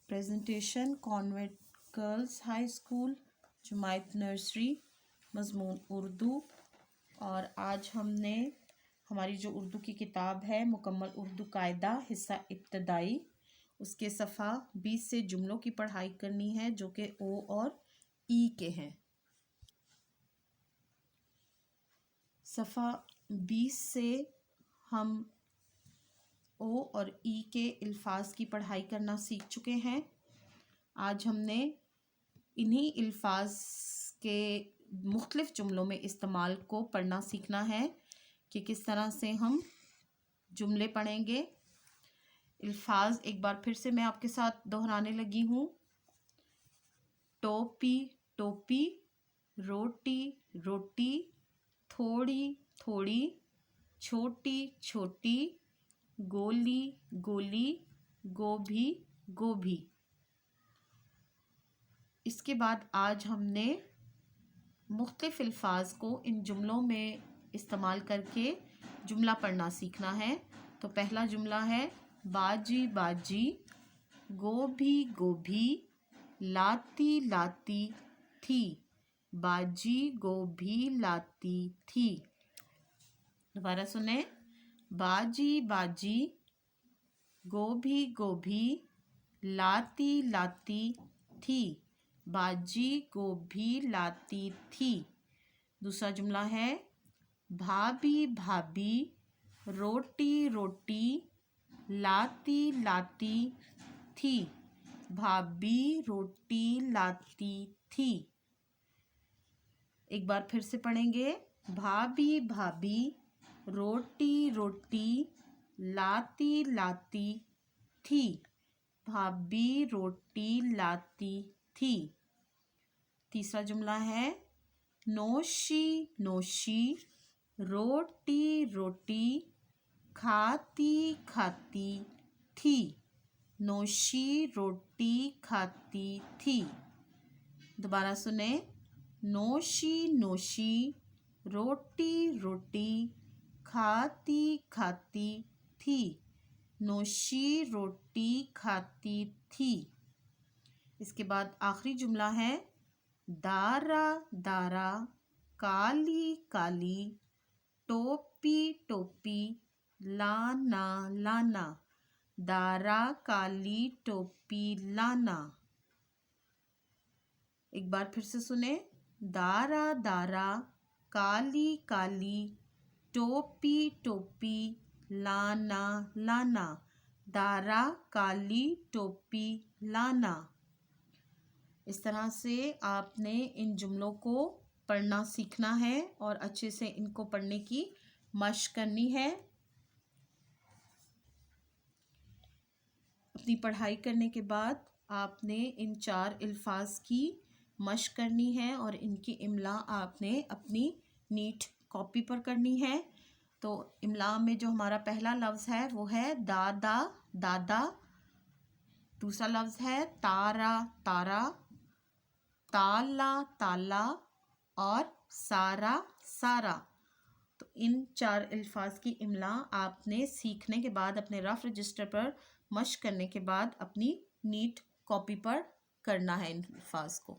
Presentation convent girls high school جماعت nursery مضمون اردو. اور آج ہم نے ہماری جو اردو کی کتاب ہے مکمل اردو قاعدہ حصہ ابتدائی، اس کے صفحہ 20 سے جملوں کی پڑھائی کرنی ہے جو کہ او اور ای کے ہیں. صفحہ 20 سے ہم او اور ای کے الفاظ کی پڑھائی کرنا سیکھ چکے ہیں. آج ہم نے انہی الفاظ کے مختلف جملوں میں استعمال کو پڑھنا سیکھنا ہے کہ کس طرح سے ہم جملے پڑھیں گے. الفاظ ایک بار پھر سے میں آپ کے ساتھ دہرانے لگی ہوں. ٹوپی ٹوپی، روٹی روٹی، تھوڑی تھوڑی، چھوٹی چھوٹی، گولی گولی، گوبھی گوبھی. اس کے بعد آج ہم نے مختلف الفاظ کو ان جملوں میں استعمال کر کے جملہ پڑھنا سیکھنا ہے. تو پہلا جملہ ہے باجی باجی، گوبھی گوبھی، لاتی لاتی تھی. باجی گوبھی لاتی تھی. دوبارہ سنیں. باجی باجی، گوبھی گوبھی، لاتی لاتی تھی. باجی گوبھی لاتی تھی. دوسرا جملہ ہے بھابھی بھابھی، روٹی روٹی، لاتی لاتی تھی. بھابھی روٹی لاتی تھی. ایک بار پھر سے پڑھیں گے. بھابھی بھابھی، روٹی روٹی، لاتی لاتی تھی. بھابھی روٹی لاتی تھی. تیسرا جملہ ہے نوشی نوشی، روٹی روٹی، کھاتی کھاتی تھی. نوشی روٹی کھاتی تھی. دوبارہ سنیں. نوشی نوشی، روٹی روٹی، کھاتی کھاتی تھی. نوشی روٹی کھاتی تھی. اس کے بعد آخری جملہ ہے دارا دارا، کالی کالی، ٹوپی ٹوپی، لانا لانا. دارا کالی ٹوپی لانا. ایک بار پھر سے سنیں. دارا دارا، کالی کالی، ٹوپی ٹوپی، لانا لانا. دارا کالی ٹوپی لانا. اس طرح سے آپ نے ان جملوں کو پڑھنا سیکھنا ہے اور اچھے سے ان کو پڑھنے کی مشق کرنی ہے. اپنی پڑھائی کرنے کے بعد آپ نے ان 4 الفاظ کی مشق کرنی ہے اور ان کی املا آپ نے اپنی نیٹ کاپی پر کرنی ہے. تو املا میں جو ہمارا پہلا لفظ ہے وہ ہے دادا دادا. دوسرا لفظ ہے تارا تارا، تالا تالا اور سارا سارا. تو ان 4 الفاظ کی املا آپ نے سیکھنے کے بعد اپنے رف رجسٹر پر مشق کرنے کے بعد اپنی نیٹ کاپی پر کرنا ہے ان الفاظ کو.